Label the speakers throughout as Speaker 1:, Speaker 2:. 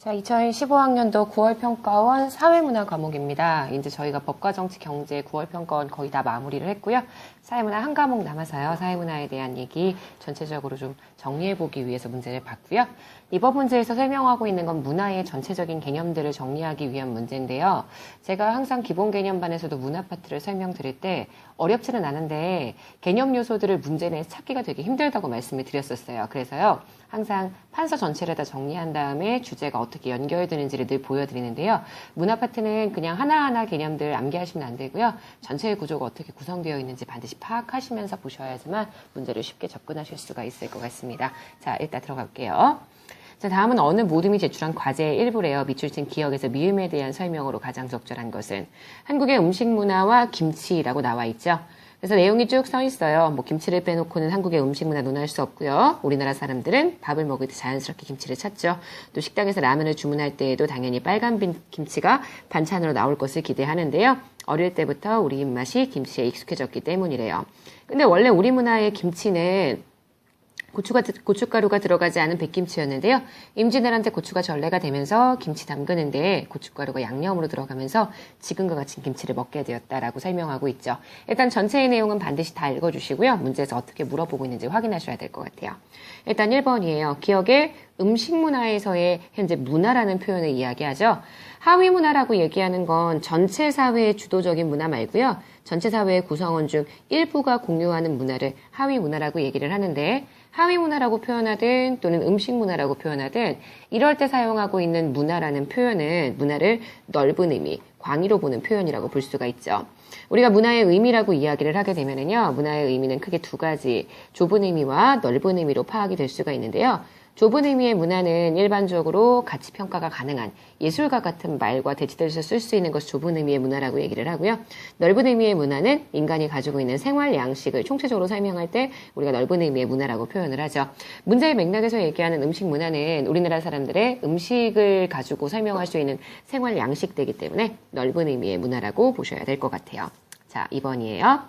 Speaker 1: 자, 2015학년도 9월 평가원 사회문화 과목입니다. 이제 저희가 법과 정치, 경제 9월 평가원 거의 다 마무리를 했고요. 사회문화 한 과목 남아서요. 사회문화에 대한 얘기 전체적으로 좀 정리해보기 위해서 문제를 봤고요. 이번 문제에서 설명하고 있는 건 문화의 전체적인 개념들을 정리하기 위한 문제인데요. 제가 항상 기본 개념반에서도 문화 파트를 설명드릴 때 어렵지는 않은데 개념 요소들을 문제 내에 찾기가 되게 힘들다고 말씀을 드렸었어요. 그래서요. 항상 판서 전체를 다 정리한 다음에 주제가 어떻게 연결되는지를 늘 보여드리는데요. 문화 파트는 그냥 하나하나 개념들 암기하시면 안 되고요. 전체의 구조가 어떻게 구성되어 있는지 반드시 파악하시면서 보셔야지만 문제를 쉽게 접근하실 수가 있을 것 같습니다. 자, 일단 들어가 볼게요. 자, 다음은 어느 모둠이 제출한 과제의 일부래요. 밑줄친 기억에서 미음에 대한 설명으로 가장 적절한 것은 한국의 음식 문화와 김치라고 나와 있죠. 그래서 내용이 쭉 써 있어요. 뭐 김치를 빼놓고는 한국의 음식 문화 논할 수 없고요. 우리나라 사람들은 밥을 먹을 때 자연스럽게 김치를 찾죠. 또 식당에서 라면을 주문할 때에도 당연히 빨간 김치가 반찬으로 나올 것을 기대하는데요. 어릴 때부터 우리 입맛이 김치에 익숙해졌기 때문이래요. 근데 원래 우리 문화의 김치는 고춧가루가 들어가지 않은 백김치였는데요. 임진왜란 때 고추가 전래가 되면서 김치 담그는데 고춧가루가 양념으로 들어가면서 지금과 같이 김치를 먹게 되었다라고 설명하고 있죠. 일단 전체의 내용은 반드시 다 읽어주시고요. 문제에서 어떻게 물어보고 있는지 확인하셔야 될 것 같아요. 일단 1번이에요. 기억의 음식 문화에서의 현재 문화라는 표현을 이야기하죠. 하위 문화라고 얘기하는 건 전체 사회의 주도적인 문화 말고요. 전체 사회의 구성원 중 일부가 공유하는 문화를 하위 문화라고 얘기를 하는데 하위 문화라고 표현하든 또는 음식 문화라고 표현하든 이럴 때 사용하고 있는 문화라는 표현은 문화를 넓은 의미, 광의로 보는 표현이라고 볼 수가 있죠. 우리가 문화의 의미라고 이야기를 하게 되면은요, 문화의 의미는 크게 두 가지, 좁은 의미와 넓은 의미로 파악이 될 수가 있는데요. 좁은 의미의 문화는 일반적으로 가치 평가가 가능한 예술가 같은 말과 대치돼서 쓸 수 있는 것이 좁은 의미의 문화라고 얘기를 하고요. 넓은 의미의 문화는 인간이 가지고 있는 생활 양식을 총체적으로 설명할 때 우리가 넓은 의미의 문화라고 표현을 하죠. 문제의 맥락에서 얘기하는 음식 문화는 우리나라 사람들의 음식을 가지고 설명할 수 있는 생활 양식되기 때문에 넓은 의미의 문화라고 보셔야 될 것 같아요. 자, 2번이에요.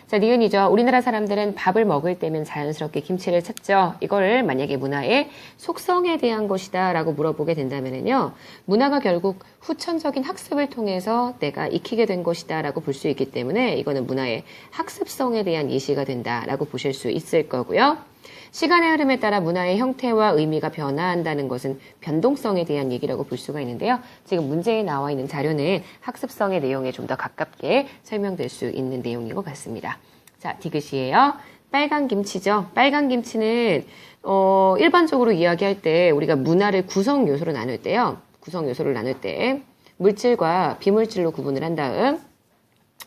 Speaker 1: 자, 니은이죠. 우리나라 사람들은 밥을 먹을 때면 자연스럽게 김치를 찾죠. 이걸 만약에 문화의 속성에 대한 것이다 라고 물어보게 된다면요. 문화가 결국 후천적인 학습을 통해서 내가 익히게 된 것이다 라고 볼 수 있기 때문에 이거는 문화의 학습성에 대한 예시가 된다 라고 보실 수 있을 거고요. 시간의 흐름에 따라 문화의 형태와 의미가 변화한다는 것은 변동성에 대한 얘기라고 볼 수가 있는데요. 지금 문제에 나와 있는 자료는 학습성의 내용에 좀 더 가깝게 설명될 수 있는 내용인 것 같습니다. 자, 디귿이에요. 빨간 김치죠. 빨간 김치는 일반적으로 이야기할 때 우리가 문화를 구성 요소로 나눌 때요. 구성 요소를 나눌 때 물질과 비물질로 구분을 한 다음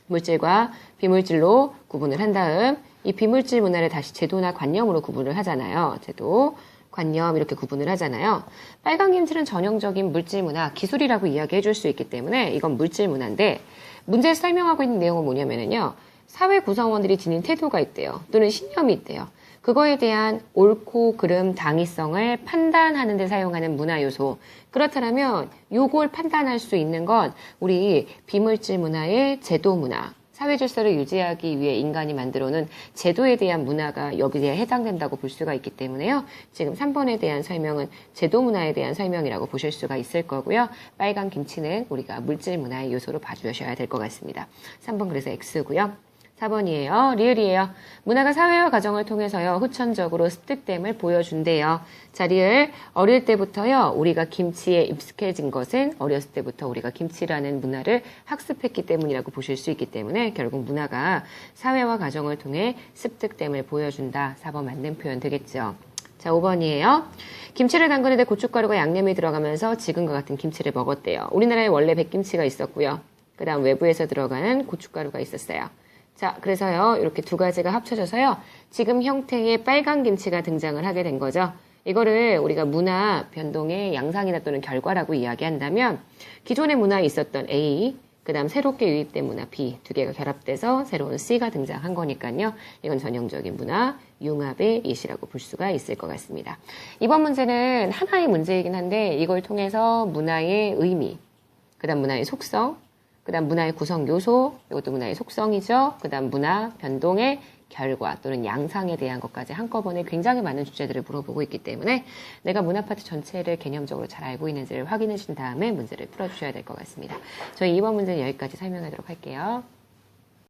Speaker 1: 물질과 비물질로 구분을 한 다음 이 비물질 문화를 다시 제도나 관념으로 구분을 하잖아요. 제도, 관념 이렇게 구분을 하잖아요. 빨간 김치는 전형적인 물질 문화, 기술이라고 이야기해 줄 수 있기 때문에 이건 물질 문화인데 문제에서 설명하고 있는 내용은 뭐냐면요. 사회 구성원들이 지닌 태도가 있대요. 또는 신념이 있대요. 그거에 대한 옳고 그름, 당위성을 판단하는 데 사용하는 문화 요소. 그렇다면 요걸 판단할 수 있는 건 우리 비물질 문화의 제도 문화. 사회 질서를 유지하기 위해 인간이 만들어놓은 제도에 대한 문화가 여기에 해당된다고 볼 수가 있기 때문에요. 지금 3번에 대한 설명은 제도 문화에 대한 설명이라고 보실 수가 있을 거고요. 빨간 김치는 우리가 물질 문화의 요소로 봐주셔야 될 것 같습니다. 3번 그래서 X고요. 4번이에요. 리을이에요. 문화가 사회와 가정을 통해서요. 후천적으로 습득됨을 보여준대요. 자, 리을. 어릴 때부터요. 우리가 김치에 익숙해진 것은 어렸을 때부터 우리가 김치라는 문화를 학습했기 때문이라고 보실 수 있기 때문에 결국 문화가 사회와 가정을 통해 습득됨을 보여준다. 4번 맞는 표현 되겠죠. 자, 5번이에요. 김치를 담그는데 고춧가루가 양념이 들어가면서 지금과 같은 김치를 먹었대요. 우리나라에 원래 백김치가 있었고요. 그 다음 외부에서 들어가는 고춧가루가 있었어요. 자, 그래서요, 이렇게 두 가지가 합쳐져서요, 지금 형태의 빨간 김치가 등장을 하게 된 거죠. 이거를 우리가 문화 변동의 양상이나 또는 결과라고 이야기한다면, 기존의 문화에 있었던 A, 그 다음 새롭게 유입된 문화 B, 두 개가 결합돼서 새로운 C가 등장한 거니까요. 이건 전형적인 문화 융합의 예시라고 볼 수가 있을 것 같습니다. 이번 문제는 하나의 문제이긴 한데, 이걸 통해서 문화의 의미, 그 다음 문화의 속성, 그 다음 문화의 구성 요소, 이것도 문화의 속성이죠. 그 다음 문화 변동의 결과 또는 양상에 대한 것까지 한꺼번에 굉장히 많은 주제들을 물어보고 있기 때문에 내가 문화파트 전체를 개념적으로 잘 알고 있는지를 확인하신 다음에 문제를 풀어주셔야 될 것 같습니다. 저희 이번 문제는 여기까지 설명하도록 할게요.